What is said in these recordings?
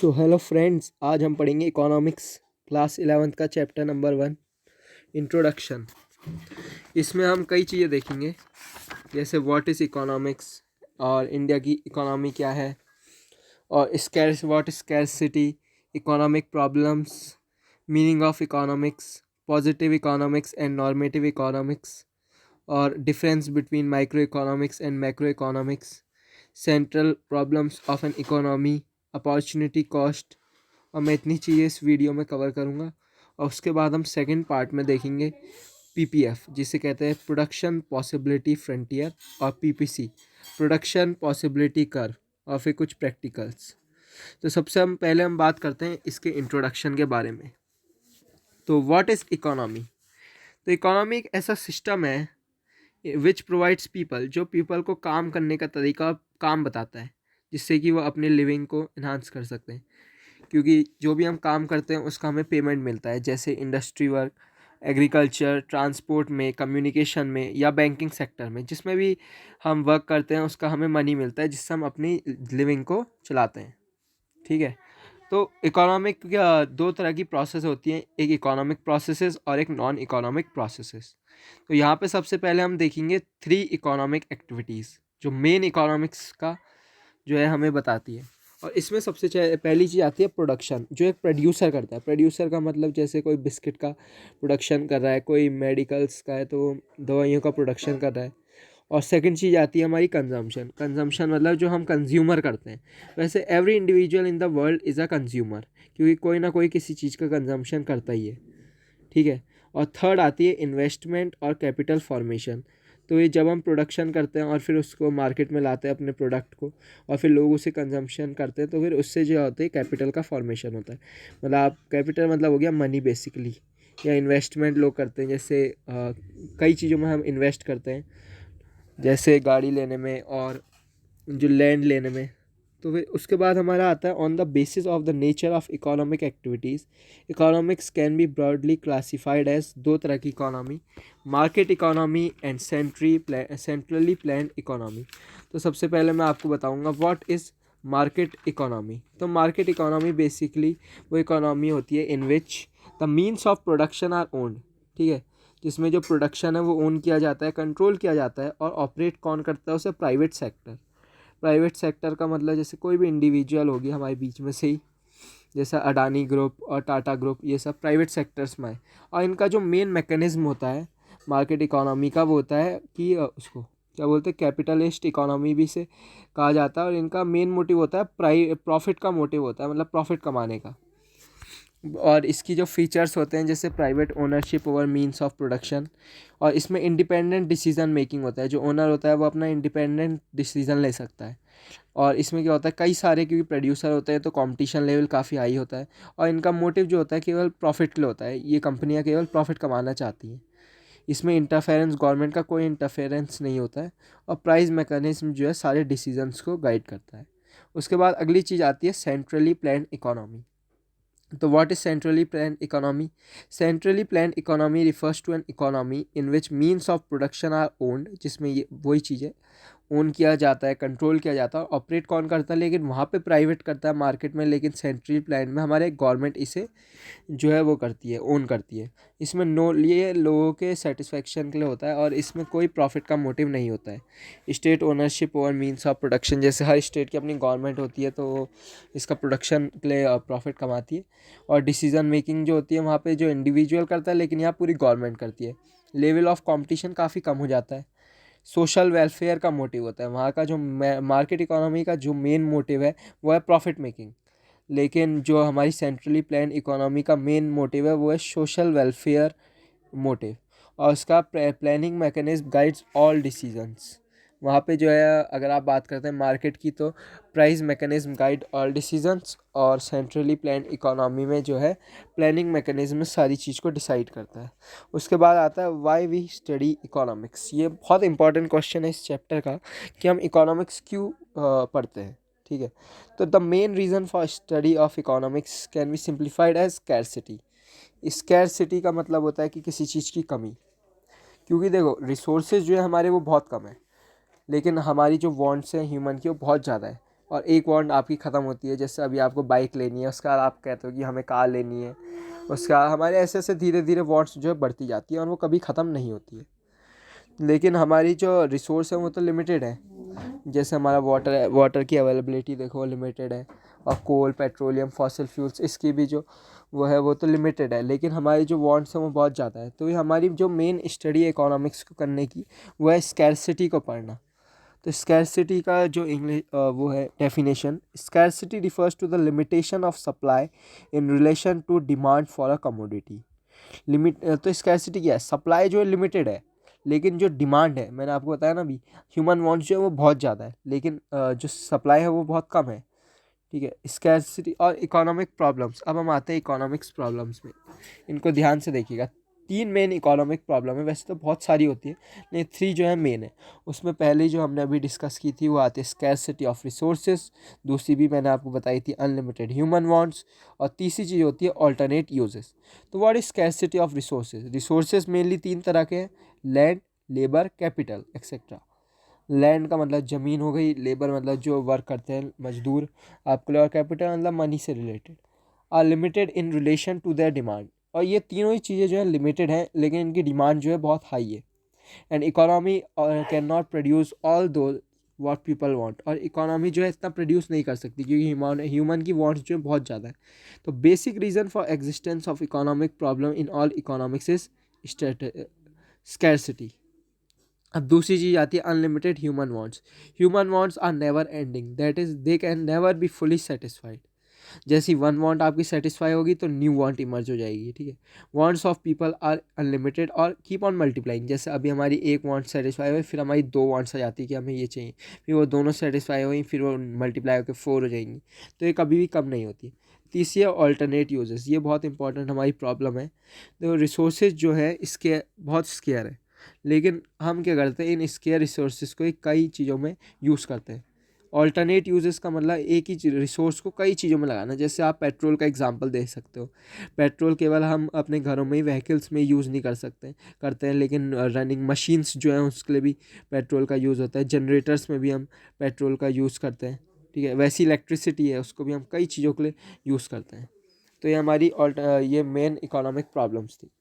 So hello friends, आज हम पढ़ेंगे इकोनॉमिक्स क्लास 11th का चैप्टर नंबर 1 इंट्रोडक्शन। इसमें हम कई चीज़ें देखेंगे, जैसे व्हाट इज़ इकोनॉमिक्स और इंडिया की इकोनॉमी क्या है, और what is scarcity, economic problems, meaning of economics, positive economics and normative economics, और difference between micro economics and macro economics, central problems of an economy, opportunity cost. और मैं इतनी चीज़ें इस वीडियो में कवर करूँगा। और उसके बाद हम सेकंड पार्ट में देखेंगे पीपीएफ, जिसे कहते हैं प्रोडक्शन पॉसिबिलिटी फ्रंटियर, और पीपीसी प्रोडक्शन पॉसिबिलिटी कर्व, और फिर कुछ प्रैक्टिकल्स। तो सबसे पहले हम बात करते हैं इसके इंट्रोडक्शन के बारे में। तो व्हाट इज़ इकोनॉमी? तो इकोनॉमी एक ऐसा सिस्टम है विच प्रोवाइड्स पीपल, जो पीपल को काम करने का तरीका, काम बताता है, जिससे कि वो अपने लिविंग को इन्हांस कर सकते हैं। क्योंकि जो भी हम काम करते हैं उसका हमें पेमेंट मिलता है, जैसे इंडस्ट्री वर्क, एग्रीकल्चर, ट्रांसपोर्ट में, कम्युनिकेशन में, या बैंकिंग सेक्टर में, जिसमें भी हम वर्क करते हैं उसका हमें मनी मिलता है, जिससे हम अपनी लिविंग को चलाते हैं। ठीक है। तो इकोनॉमिक दो तरह की प्रोसेस होती हैं, एक इकोनॉमिक प्रोसेसेस और एक नॉन इकोनॉमिक प्रोसेसेस। तो यहाँ पे सबसे पहले हम देखेंगे 3 इकोनॉमिक एक्टिविटीज़, जो मेन इकोनॉमिक्स का जो है हमें बताती है। और इसमें सबसे पहली चीज़ आती है प्रोडक्शन, जो एक प्रोड्यूसर करता है। प्रोड्यूसर का मतलब जैसे कोई बिस्किट का प्रोडक्शन कर रहा है, कोई मेडिकल्स का है तो दवाइयों का प्रोडक्शन कर रहा है। और सेकंड चीज़ आती है हमारी कंजम्पशन। कंजम्पशन मतलब जो हम कंज्यूमर करते हैं। वैसे every individual in the world is a consumer, क्योंकि कोई ना कोई किसी चीज़ का कंजम्पशन करता ही है। ठीक है। और थर्ड आती है इन्वेस्टमेंट और कैपिटल फॉर्मेशन। तो ये जब हम प्रोडक्शन करते हैं और फिर उसको मार्केट में लाते हैं अपने प्रोडक्ट को, और फिर लोग उसे कंजम्पशन करते हैं, तो फिर उससे जो होता है कैपिटल का फॉर्मेशन होता है। मतलब आप कैपिटल मतलब हो गया मनी बेसिकली, या इन्वेस्टमेंट लोग करते हैं, जैसे कई चीज़ों में हम इन्वेस्ट करते हैं, जैसे गाड़ी लेने में और जो लैंड लेने में। तो फिर उसके बाद हमारा आता है on the basis of the nature of economic activities. Economics can be broadly classified as दो तरह की economy, market economy and centrally planned economy. तो सबसे पहले मैं आपको बताऊंगा व्हाट इज़ मार्केट इकोनॉमी। तो मार्केट इकोनॉमी बेसिकली वो इकोनॉमी होती है in which the means of production are owned. ठीक है। जिसमें जो प्रोडक्शन है वो ओन किया जाता है, कंट्रोल किया जाता है, और ऑपरेट कौन करता है उसे? Private sector. प्राइवेट सेक्टर का मतलब जैसे कोई भी इंडिविजुअल होगी हमारे बीच में से ही, जैसा अडानी ग्रुप और टाटा ग्रुप, ये सब प्राइवेट सेक्टर्स में है। और इनका जो मेन मैकेनिज्म होता है मार्केट इकोनॉमी का, वो होता है कि उसको क्या बोलते हैं, कैपिटलिस्ट इकोनॉमी भी से कहा जाता है। और इनका मेन मोटिव होता है प्रॉफिट का मोटिव होता है, मतलब प्रॉफिट कमाने का। और इसकी जो फीचर्स होते हैं, जैसे private ownership over means of production, और इसमें इंडिपेंडेंट डिसीजन मेकिंग होता है। जो ओनर होता है वो अपना इंडिपेंडेंट डिसीजन ले सकता है। और इसमें क्या होता है, कई सारे क्योंकि प्रोड्यूसर होते हैं तो कंपटीशन लेवल काफ़ी हाई होता है। और इनका मोटिव जो होता है केवल प्रॉफिट के लिए होता है, ये कंपनियां केवल प्रॉफिट कमाना चाहती हैं। इसमें इंटरफेरेंस, गवर्नमेंट का कोई इंटरफेरेंस नहीं होता है। और प्राइस मैकेनिज्म जो है सारे डिसीजंस को गाइड करता है। उसके बाद अगली चीज़ आती है सेंट्रली प्लान्ड इकोनॉमी। तो what is centrally planned economy? Centrally planned economy refers to an economy in which means of production are owned, जिसमें ये वही चीज़ है, ओन किया जाता है, कंट्रोल किया जाता है। ऑपरेट कौन करता है? लेकिन वहाँ पे प्राइवेट करता है मार्केट में, लेकिन सेंट्रल प्लान में हमारे गवर्नमेंट इसे जो है वो करती है, ओन करती है। इसमें ये लोगों के सेटिस्फेक्शन के लिए होता है, और इसमें कोई प्रॉफिट का मोटिव नहीं होता है। State ownership over means of production, जैसे हर स्टेट की अपनी गवर्नमेंट होती है तो इसका प्रोडक्शन के लिए प्रॉफिट कमाती है। और डिसीजन मेकिंग जो होती है वहाँ पे जो इंडिविजुअल करता है, लेकिन यहाँ पूरी गवर्नमेंट करती है। लेवल ऑफ कंपटीशन काफ़ी कम हो जाता है। सोशल वेलफेयर का मोटिव होता है वहाँ का। जो मार्केट इकोनॉमी का जो मेन मोटिव है वो है प्रॉफिट मेकिंग, लेकिन जो हमारी सेंट्रली प्लान इकोनॉमी का मेन मोटिव है वो है सोशल वेलफेयर मोटिव। और उसका planning mechanism guides all decisions. वहाँ पे जो है अगर आप बात करते हैं मार्केट की, तो price mechanism guide all decisions, और सेंट्रली प्लान इकोनॉमी में जो है प्लानिंग मैकेनिज्म सारी चीज़ को डिसाइड करता है। उसके बाद आता है वाई वी स्टडी इकोनॉमिक्स। ये बहुत इंपॉर्टेंट क्वेश्चन है इस चैप्टर का, कि हम इकोनॉमिक्स क्यों पढ़ते हैं। ठीक है। तो the main reason for study of economics can be simplified as scarcity. Scarcity का मतलब होता है कि किसी चीज़ की कमी। क्योंकि देखो रिसोर्सेज जो है हमारे वो बहुत कम है, लेकिन हमारी जो वांट्स हैं ह्यूमन की वो बहुत ज़्यादा है। और एक वांट आपकी ख़त्म होती है। जैसे अभी आपको बाइक लेनी है, उसके बाद आप कहते हो कि हमें कार लेनी है, उसका हमारे ऐसे ऐसे धीरे धीरे वांट्स जो है बढ़ती जाती है और वो कभी ख़त्म नहीं होती है। लेकिन हमारी जो रिसोर्स है वो तो लिमिटेड है। जैसे हमारा वाटर है, वाटर की अवेलेबिलिटी देखो लिमिटेड है, और कोल, पेट्रोलियम, फॉसिल फ्यूल्स इसकी भी जो वो है वो तो लिमिटेड है। लेकिन हमारी जो वांट्स हैं वो बहुत ज़्यादा है। तो ये हमारी जो मेन स्टडी है इकोनॉमिक्स को करने की, वो है स्कैरसिटी को पढ़ना। तो स्कैरसिटी का जो इंग्लिश वो है definition, scarcity refers to the limitation of supply in relation to demand for a commodity. तो स्कैरसिटी क्या है? सप्लाई जो है लिमिटेड है, लेकिन जो डिमांड है, मैंने आपको बताया ना अभी, ह्यूमन वांट्स जो है वो बहुत ज़्यादा है, लेकिन जो सप्लाई है वो बहुत कम है। ठीक है, स्कैरसिटी और इकोनॉमिक प्रॉब्लम्स। अब हम आते हैं इकोनॉमिक्स प्रॉब्लम्स में, इनको ध्यान से देखिएगा। 3 मेन इकोनॉमिक प्रॉब्लम है, वैसे तो बहुत सारी होती है लेकिन 3 जो है मेन है। उसमें पहली जो हमने अभी डिस्कस की थी वो आती है स्कैरसिटी ऑफ रिसोर्सेज, दूसरी भी मैंने आपको बताई थी अनलिमिटेड ह्यूमन वांट्स, और तीसरी चीज़ होती है ऑल्टरनेट यूजेस। तो what is scarcity of resources? Resources mainly 3 तरह के हैं, land, labour, capital etcetera. Land का मतलब ज़मीन हो गई, लेबर मतलब जो वर्क करते हैं मजदूर आपके लिए, और कैपिटल मतलब मनी से related, are limited in relation to their demand. और ये तीनों ही चीज़ें जो है लिमिटेड हैं, लेकिन इनकी डिमांड जो है बहुत हाई है। And economy can not produce all दो व्हाट पीपल वांट। और इकोनॉमी जो है इतना प्रोड्यूस नहीं कर सकती क्योंकि ह्यूमन की वांट्स जो है बहुत ज़्यादा है। तो basic reason for existence of economic problem in all economics is scarcity. अब दूसरी चीज़ आती है unlimited human wants. Human wants are never ending, that is they can never be fully satisfied. जैसी वन वांट आपकी सेटिस्फाई होगी तो new want emerge हो जाएगी। ठीक है, wants of people are unlimited और कीप ऑन मल्टीप्लाइंग। जैसे अभी हमारी एक वांट सेटिस्फाई हुई, फिर हमारी 2 वांट्स आ जाती है कि हमें ये चाहिए, फिर वो दोनों सेटिस्फाई हुई, फिर वो मल्टीप्लाई होकर 4 हो जाएंगी। तो ये कभी भी कम नहीं होती। तीसरी है ऑल्टरनेट यूजेस, ये बहुत इंपॉर्टेंट हमारी प्रॉब्लम है। तो रिसोर्सेज जो है इसके बहुत स्केयर है, लेकिन हम क्या करते हैं, इन स्केयर रिसोर्सेज को कई चीज़ों में यूज़ करते हैं। ऑल्टरनेट यूजेस का मतलब एक ही रिसोर्स को कई चीज़ों में लगाना। जैसे आप पेट्रोल का एग्जांपल दे सकते हो। पेट्रोल केवल हम अपने घरों में ही व्हीकल्स में यूज़ नहीं कर सकते करते हैं, लेकिन रनिंग मशीन्स जो हैं उसके लिए भी पेट्रोल का यूज़ होता है। जनरेटर्स में भी हम पेट्रोल का यूज़ करते हैं। ठीक है, वैसी इलेक्ट्रिसिटी है, उसको भी हम कई चीज़ों के लिए यूज़ करते हैं। तो ये हमारी ये मेन इकोनॉमिक प्रॉब्लम्स थी।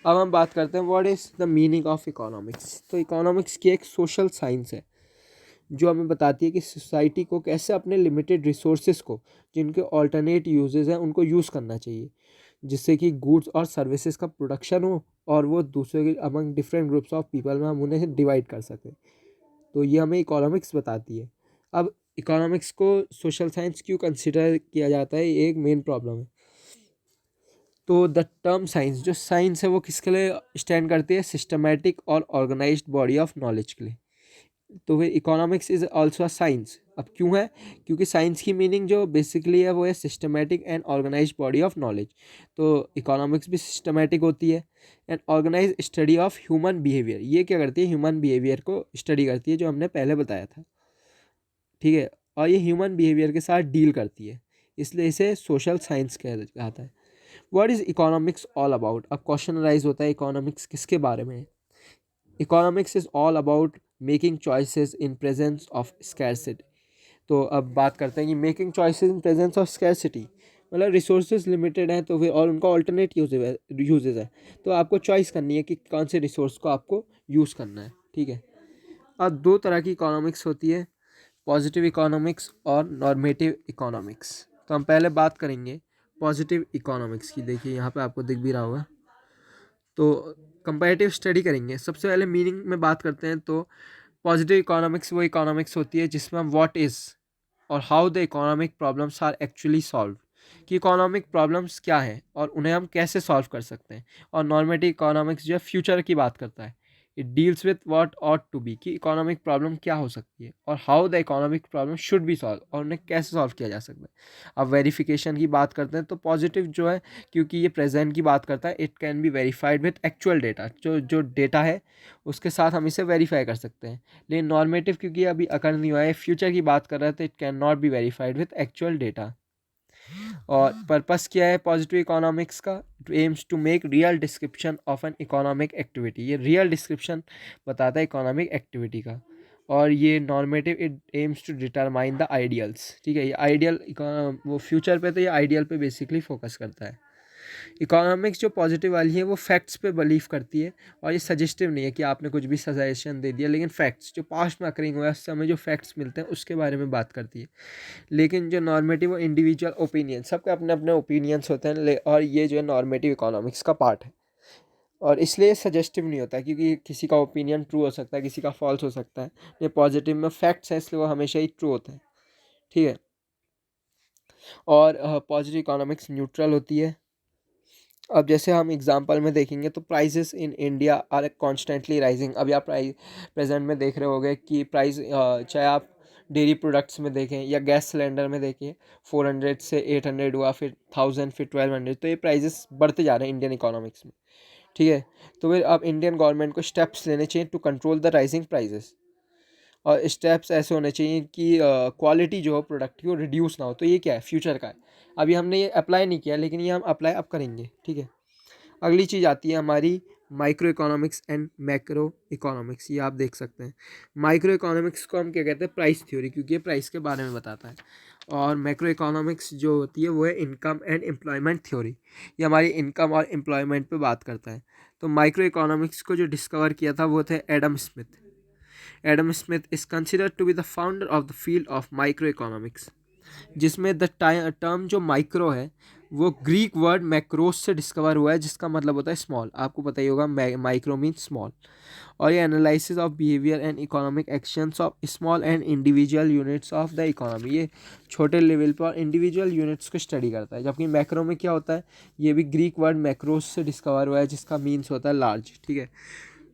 अब हम बात करते हैं what is the meaning of economics. तो इकोनॉमिक्स की एक सोशल साइंस है जो हमें बताती है कि सोसाइटी को कैसे अपने लिमिटेड रिसोर्सेज को, जिनके ऑल्टरनेट यूजेस हैं, उनको यूज़ करना चाहिए, जिससे कि गुड्स और सर्विसेज का प्रोडक्शन हो और वो दूसरे के among different groups of people में हम उन्हें डिवाइड कर सकें। तो ये हमें इकोनॉमिक्स बताती है। अब इकोनॉमिक्स को सोशल साइंस क्यों कंसिडर किया जाता है, ये एक मेन प्रॉब्लम है। तो द टर्म साइंस, जो साइंस है वो किसके लिए स्टैंड करती है? सिस्टमैटिक और ऑर्गेनाइज्ड बॉडी ऑफ नॉलेज के लिए। तो फिर economics is also a science. अब क्यों है? क्योंकि साइंस की मीनिंग जो बेसिकली है वो है systematic and organised body of knowledge. तो इकोनॉमिक्स भी सिस्टमैटिक होती है। And organise study of human behaviour, ये क्या करती है? ह्यूमन बिहेवियर को स्टडी करती है, जो हमने पहले बताया था। ठीक है, और ये ह्यूमन बिहेवियर के साथ डील करती है, इसलिए इसे सोशल साइंस कहा जाता है। What is economics all about? अब क्वेश्चन राइज होता है, इकोनॉमिक्स किसके बारे में है? Economics is all about making choices in presence of scarcity. तो अब बात करते हैं कि making choices in presence of scarcity, मतलब रिसोर्सेज लिमिटेड हैं तो फिर और उनका ऑल्टरनेट यूजेज है, तो आपको चॉइस करनी है कि कौन से रिसोर्स को आपको यूज़ करना है। ठीक है, अब 2 तरह की इकोनॉमिक्स होती है, पॉजिटिव इकोनॉमिक्स और नॉर्मेटिव इकोनॉमिक्स। तो हम पहले बात करेंगे पॉजिटिव इकोनॉमिक्स की। देखिए यहाँ पे आपको दिख भी रहा होगा। तो कंपैरेटिव स्टडी करेंगे। सबसे पहले मीनिंग में बात करते हैं। तो पॉजिटिव इकोनॉमिक्स वो इकोनॉमिक्स होती है जिसमें हम व्हाट इज़ और how the economic problems are actually solve, कि इकोनॉमिक प्रॉब्लम्स क्या हैं और उन्हें हम कैसे सॉल्व कर सकते हैं। और नॉर्मेटिव इकोनॉमिक्स जो है फ्यूचर की बात करता है, it deals with what ought to be, कि इकोनॉमिक प्रॉब्लम क्या हो सकती है और how the economic problem should be solve, और उन्हें कैसे सॉल्व किया जा सकता है। अब वेरिफिकेशन की बात करते हैं। तो पॉजिटिव जो है, क्योंकि ये प्रेजेंट की बात करता है, it can be verified with actual data, जो जो डेटा है उसके साथ हम इसे वेरीफाई कर सकते हैं। लेकिन नॉर्मेटिव क्योंकि अभी अकर नहीं हुआ है, फ्यूचर की बात कर रहे हैं, तो it can not be verified with actual data. और पर्पस क्या है पॉजिटिव इकोनॉमिक्स का? It aims to make real description of an economic activity, ये रियल डिस्क्रिप्शन बताता है इकोनॉमिक एक्टिविटी का। और ये normative it aims to determine the ideals, ठीक है। ये आइडियल वो फ्यूचर पे, तो ये आइडियल पे बेसिकली फोकस करता है। इकोनॉमिक्स जो पॉजिटिव वाली है वो फैक्ट्स पे बिलीव करती है, और ये सजेस्टिव नहीं है कि आपने कुछ भी सजेशन दे दिया, लेकिन फैक्ट्स जो पास्ट में अकरिंग हुआ है उस समय जो फैक्ट्स मिलते हैं उसके बारे में बात करती है। लेकिन जो नॉर्मेटिव वो इंडिविजुअल ओपिनियन, सबके अपने अपने ओपिनियंस होते हैं, और ये जो है नॉर्मेटिव इकोनॉमिक्स का पार्ट है, और इसलिए सजेस्टिव नहीं होता, क्योंकि किसी का ओपिनियन ट्रू हो सकता है, किसी का फॉल्स हो सकता है। ये पॉजिटिव में फैक्ट्स हैं, इसलिए वो हमेशा ही ट्रू होते हैं, ठीक है। और पॉजिटिव इकोनॉमिक्स न्यूट्रल होती है। अब जैसे हम एग्जांपल में देखेंगे तो prices in India are constantly rising. अभी आप प्राइस प्रेजेंट में देख रहे होंगे कि प्राइस चाहे आप डेयरी प्रोडक्ट्स में देखें या गैस सिलेंडर में देखें, 400 से 800 हुआ, फिर 1000, फिर 1200, तो ये प्राइसेस बढ़ते जा रहे हैं इंडियन इकोनॉमिक्स में, ठीक है। तो फिर अब इंडियन गवर्नमेंट को स्टेप्स लेने चाहिए to control the rising prices, और स्टेप्स ऐसे होने चाहिए कि क्वालिटी जो हो प्रोडक्ट की वो रिड्यूस ना हो। तो ये क्या है, फ्यूचर का है। अभी हमने ये अप्लाई नहीं किया, लेकिन ये हम अप्लाई अब करेंगे, ठीक है। अगली चीज़ आती है हमारी micro economics and macro economics. ये आप देख सकते हैं। माइक्रो इकोनॉमिक्स को हम क्या कहते हैं, प्राइस थ्योरी, क्योंकि ये प्राइस के बारे में बताता है। और मैक्रो इकोनॉमिक्स जो होती है वो है इनकम एंड एम्प्लॉयमेंट थ्योरी, ये हमारी इनकम और एम्प्लॉयमेंट पे बात करता है। तो माइक्रो इकोनॉमिक्स को जो डिस्कवर किया था वो थे Adam Smith. Adam Smith is considered to be the founder of the field of micro economics, जिसमें द टर्म जो माइक्रो है वो ग्रीक वर्ड मैक्रोस से डिस्कवर हुआ है, जिसका मतलब होता है स्मॉल। आपको पता ही होगा माइक्रो मीन स्मॉल। और ये analysis of behaviour and economic actions of small and individual units of the economy, ये छोटे लेवल पर और इंडिविजुअल यूनिट्स को स्टडी करता है। जबकि मैक्रो में क्या होता है, ये भी ग्रीक वर्ड मैक्रोस से डिस्कवर हुआ है, जिसका मीन्स होता है लार्ज, ठीक है।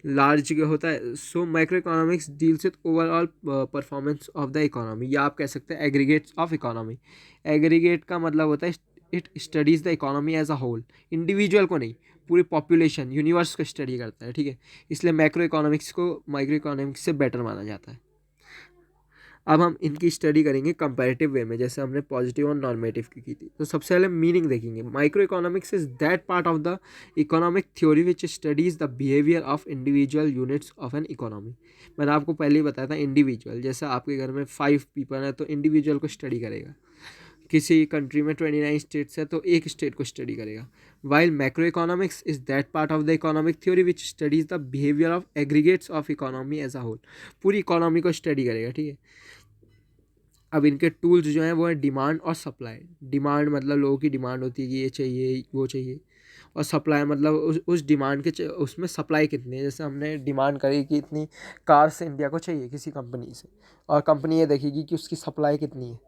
लार्ज होता है। So micro economics deals with overall performance of the economy, या आप कह सकते हैं एग्रीगेट्स ऑफ इकोनॉमी। एग्रीगेट का मतलब होता है it studies the economy as a whole, individual को नहीं, पूरी पॉपुलेशन यूनिवर्स को स्टडी करता है, ठीक है। इसलिए मैक्रो इकोनॉमिक्स को माइक्रो इकोनॉमिक्स से बेटर माना जाता है। अब हम इनकी स्टडी करेंगे कंपैरेटिव वे में, जैसे हमने पॉजिटिव और नॉर्मेटिव की थी। तो सबसे पहले मीनिंग देखेंगे। Micro economics is that part of the economic theory which studies the behaviour of individual units of an economy. मैंने आपको पहले ही बताया था इंडिविजुअल, जैसे आपके घर में 5 पीपल हैं तो इंडिविजुअल को स्टडी करेगा। किसी कंट्री में 29 स्टेट्स है तो एक स्टेट को स्टडी करेगा। While macro economics is that part of the economic theory which studies the behaviour of aggregates of economy as a whole, पूरी इकोनॉमी को स्टडी करेगा, ठीक है। अब इनके टूल्स जो हैं वो है डिमांड और सप्लाई। डिमांड मतलब लोगों की डिमांड होती है कि ये चाहिए वो चाहिए, और सप्लाई मतलब उस डिमांड के उसमें सप्लाई कितनी है। जैसे हमने डिमांड करी कि इतनी कार्स इंडिया को चाहिए किसी कंपनी से, और कंपनी ये देखेगी कि उसकी सप्लाई कितनी है।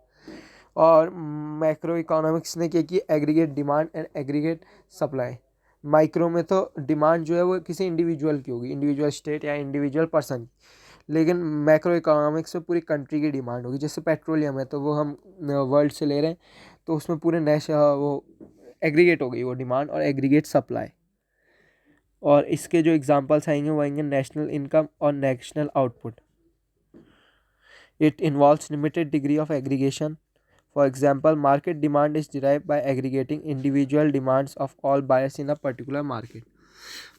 और मैक्रो इकोनॉमिक्स ने क्या की, aggregate demand and aggregate supply. Micro में तो डिमांड जो है वो किसी इंडिविजुअल की होगी, इंडिविजुअल स्टेट या इंडिविजुअल पर्सन, लेकिन मैक्रो इकोनॉमिक्स में पूरी कंट्री की डिमांड होगी। जैसे पेट्रोलियम है तो वो हम वर्ल्ड से ले रहे हैं, तो उसमें पूरे वो एग्रीगेट हो गई वो डिमांड और एग्रीगेट सप्लाई। और इसके जो एग्जांपल्स आएंगे वो आएंगे नेशनल इनकम और national output. It involves limited degree of aggregation. For example, market demand is derived bye aggregating individual demands of all buyers in a particular market.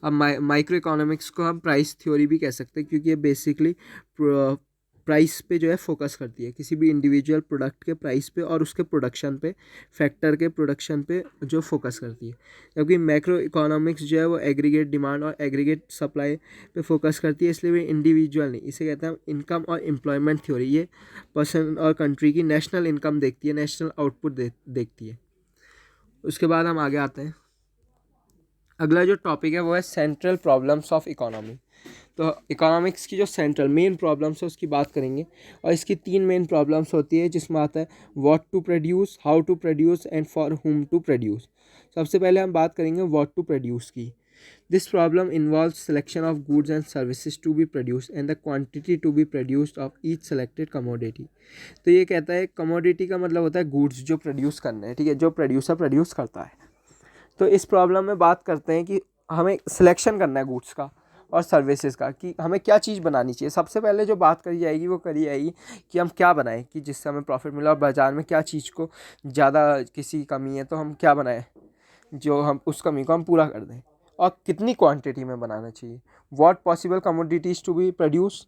अब micro economics को हम प्राइस थ्योरी भी कह सकते हैं, क्योंकि ये बेसिकली प्राइस पे जो है फोकस करती है, किसी भी इंडिविजुअल प्रोडक्ट के प्राइस पे और उसके प्रोडक्शन पे, फैक्टर के प्रोडक्शन पे जो फोकस करती है। जबकि मैक्रो इकोनॉमिक्स जो है वो एग्रीगेट डिमांड और एग्रीगेट सप्लाई पे फोकस करती है, इसलिए वो इंडिविजुअल नहीं, इसे कहते हैं इनकम और एम्प्लॉयमेंट थ्योरी। ये पर्सन और कंट्री की नेशनल इनकम देखती है, नेशनल आउटपुट देखती है। उसके बाद हम आगे आते हैं। अगला जो टॉपिक है वो है सेंट्रल प्रॉब्लम्स ऑफ इकोनॉमी। तो इकोनॉमिक्स की जो सेंट्रल मेन प्रॉब्लम्स है उसकी बात करेंगे, और इसकी 3 मेन प्रॉब्लम्स होती है, जिसमें आता है what to produce, how to produce and for whom to produce. सबसे पहले हम बात करेंगे व्हाट टू प्रोड्यूस की। This problem involves selection of goods and services to be produce and the quantity to be produced of each selected commodity. तो ये कहता है कमोडिटी का मतलब होता है गुड्स जो प्रोड्यूस करना है, ठीक है, जो प्रोड्यूसर प्रोड्यूस करता है। तो इस प्रॉब्लम में बात करते हैं कि हमें सिलेक्शन करना है गुड्स का और सर्विसेज का, कि हमें क्या चीज़ बनानी चाहिए। सबसे पहले जो बात करी जाएगी वो करी जाएगी कि हम क्या बनाएं कि जिससे हमें प्रॉफिट मिले, और बाज़ार में क्या चीज़ को ज़्यादा किसी की कमी है तो हम क्या बनाएं जो हम उस कमी को हम पूरा कर दें, और कितनी क्वांटिटी में बनाना चाहिए। What possible commodities to be produce,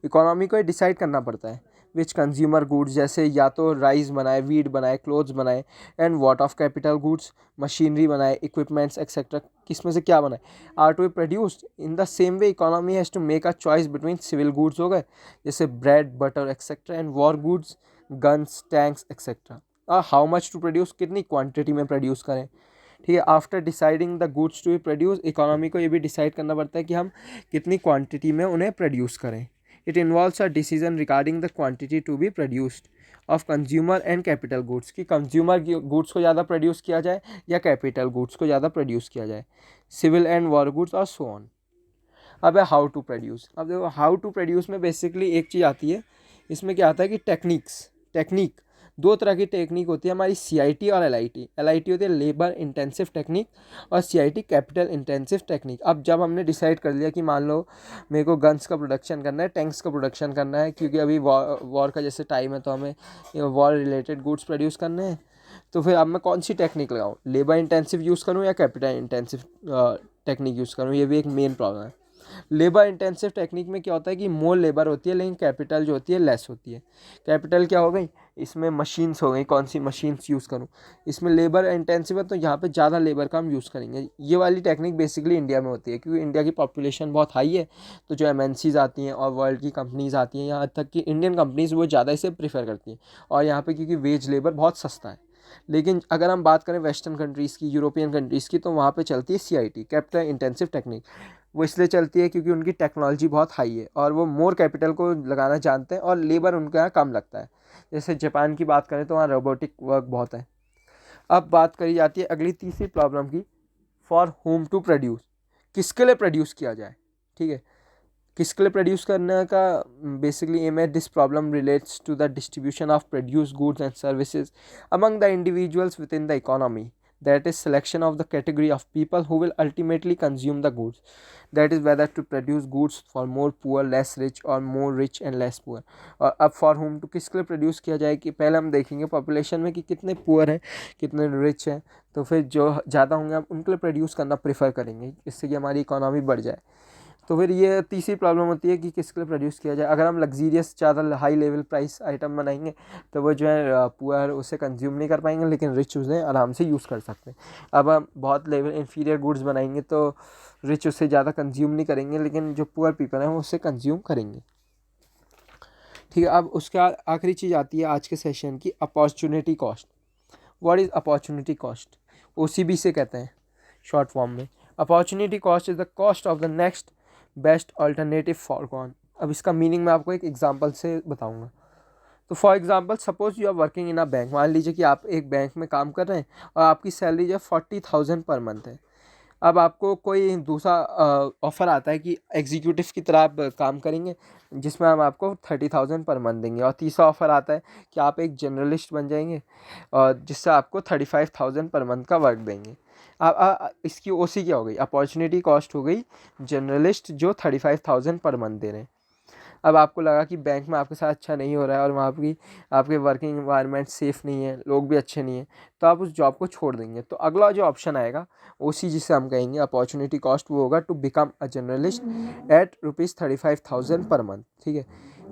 economy को डिसाइड करना पड़ता है विच कंज्यूमर गुड्स, जैसे या तो राइस बनाए, वीट बनाए, क्लोथ्स बनाए, and what of capital goods, machinery बनाए, इक्विपमेंट्स एक्सेट्रा, किसमें से क्या बनाए, are to be produced. In the same way economy has to make a choice between civil goods हो गए जैसे bread, butter etcetera, and war goods, guns, tanks etcetera. और how much to produce, कितनी quantity में produce करें। ठीक है, after deciding the goods to be produce, economy को ये भी डिसाइड करना पड़ता है कि हम कितनी क्वांटिटी में उन्हें प्रोड्यूस करें। It involves a decision regarding the quantity to be produced of consumer and capital goods, कि कंज्यूमर गुड्स को ज़्यादा प्रोड्यूस किया जाए या कैपिटल गुड्स को ज़्यादा प्रोड्यूस किया जाए, सिविल एंड वॉर गुड्स और सो ऑन। अब है हाउ टू प्रोड्यूस। अब देखो हाउ टू प्रोड्यूस में बेसिकली एक चीज़ आती है, इसमें क्या आता है कि टेक्निक, दो तरह की टेक्निक होती है हमारी, CIT और LIT। LIT होती है लेबर इंटेंसिव टेक्निक और CIT कैपिटल इंटेंसिव टेक्निक। अब जब हमने डिसाइड कर लिया कि मान लो मेरे को गन्स का प्रोडक्शन करना है, टैंक्स का प्रोडक्शन करना है, क्योंकि अभी वॉर का जैसे टाइम है तो हमें वॉर रिलेटेड गुड्स प्रोड्यूस करने हैं, तो फिर अब मैं कौन सी टेक्निक लगाऊँ, लेबर इंटेंसिव यूज़ करूँ या कैपिटल इंटेंसिव टेक्निक यूज़ करूँ, ये भी एक मेन प्रॉब्लम है। लेबर इंटेंसिव टेक्निक में क्या होता है कि मोर लेबर होती है लेकिन कैपिटल जो होती है लेस होती है। कैपिटल क्या हो गई, इसमें मशीन्स हो गई, कौन सी मशीन्स यूज़ करूँ, इसमें लेबर इंटेंसिव है तो यहाँ पे ज़्यादा लेबर का हम यूज़ करेंगे। ये वाली टेक्निक बेसिकली इंडिया में होती है, क्योंकि इंडिया की पॉपुलेशन बहुत हाई है, तो जो MNCs आती हैं और वर्ल्ड की कंपनीज़ आती हैं, यहाँ तक कि इंडियन कंपनीज़ वो ज़्यादा इसे प्रीफर करती हैं, और यहाँ पर क्योंकि वेज लेबर बहुत सस्ता है। लेकिन अगर हम बात करें वेस्टर्न कंट्रीज़ की, यूरोपियन कंट्रीज़ की, तो वहाँ पे चलती है CIT कैपिटल इंटेंसिव टेक्निक। वो इसलिए चलती है क्योंकि उनकी टेक्नोलॉजी बहुत हाई है और वो मोर कैपिटल को लगाना जानते हैं और लेबर उनके यहाँ कम लगता है। जैसे जापान की बात करें तो वहाँ रोबोटिक वर्क बहुत है। अब बात करी जाती है अगली तीसरी प्रॉब्लम की, फॉर होम टू प्रोड्यूस, किसके लिए प्रोड्यूस किया जाए। ठीक है, किसके लिए प्रोड्यूस करने का बेसिकली एम है, this problem relates to the distribution of produce goods and services among the individuals within the economy, that is selection of the category of people who will ultimately consume the goods, that is whether to produce goods for more poor, less rich, or more rich and less poor। और अब for home to किसके लिए produce किया जाए, कि पहले हम देखेंगे पॉपुलेशन में कि कितने पुअर हैं कितने रिच हैं, तो फिर जो ज़्यादा होंगे हम उनके लिए प्रोड्यूस करना प्रेफर करेंगे, इससे कि हमारी इकोनॉमी बढ़ जाए। तो फिर ये तीसरी प्रॉब्लम होती है कि किसके लिए प्रोड्यूस किया जाए। अगर हम लग्जीरियस ज़्यादा हाई लेवल प्राइस आइटम बनाएंगे तो वो जो है पुअर उसे कंज्यूम नहीं कर पाएंगे, लेकिन रिच उसे आराम से यूज़ कर सकते हैं। अब हम बहुत लेवल इंफीरियर गुड्स बनाएंगे तो रिच उससे ज़्यादा कंज्यूम नहीं करेंगे, लेकिन जो पुअर पीपल हैं वो उससे कंज्यूम करेंगे। ठीक है, अब उसके आखिरी चीज़ आती है आज के सेशन की, opportunity cost. What is opportunity cost, OCB से कहते हैं शॉर्ट फॉर्म में। Opportunity cost is the cost of the next best alternative for gone. अब इसका मीनिंग मैं आपको एक एग्जांपल से बताऊंगा। तो for example suppose you are working in a bank, मान लीजिए कि आप एक बैंक में काम कर रहे हैं और आपकी सैलरी जो है 40,000 पर मंथ है। अब आपको कोई दूसरा ऑफ़र आता है कि एग्जीक्यूटिव की तरह आप काम करेंगे जिसमें हम आपको 30,000 पर मंथ देंगे, और तीसरा ऑफ़र आता है कि आप एक जनरलिस्ट बन जाएंगे और जिससे आपको 35,000 पर मंथ का वर्क देंगे। अब इसकी OC क्या हो गई, अपॉर्चुनिटी कॉस्ट हो गई जनरलिस्ट जो 35,000 पर मंथ दे रहे हैं। अब आपको लगा कि बैंक में आपके साथ अच्छा नहीं हो रहा है और वहाँ की आपके वर्किंग एनवायरनमेंट सेफ़ नहीं है, लोग भी अच्छे नहीं हैं, तो आप उस जॉब को छोड़ देंगे। तो अगला जो ऑप्शन आएगा OC जिसे हम कहेंगे अपॉर्चुनिटी कॉस्ट, वो होगा to become a journalist at ₹35,000 per month. ठीक है,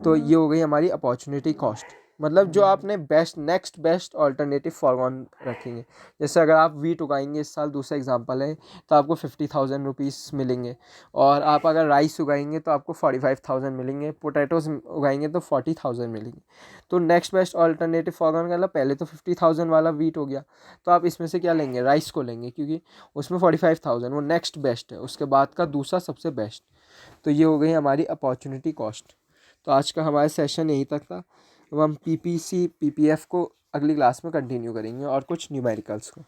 तो ये हो गई हमारी अपॉर्चुनिटी कॉस्ट, मतलब जो आपने next best alternative for one रखेंगे। जैसे अगर आप वीट उगाएंगे इस साल, दूसरा एग्जांपल है, तो आपको 50,000 रुपीज़ मिलेंगे, और आप अगर राइस उगाएंगे तो आपको 45,000 मिलेंगे, पोटैटोज उगाएंगे तो 40,000 मिलेंगे। तो next best alternative for one का मतलब पहले तो 50,000 वाला वीट हो गया, तो आप इसमें से क्या लेंगे, राइस को लेंगे, क्योंकि उसमें 45,000 वो नेक्स्ट बेस्ट है, उसके बाद का दूसरा सबसे बेस्ट। तो ये हो गई हमारी अपॉर्चुनिटी कॉस्ट। तो आज का हमारा सेशन यहीं तक था। अब हम PPC PPF को अगली क्लास में कंटिन्यू करेंगे और कुछ न्यूमेरिकल्स को।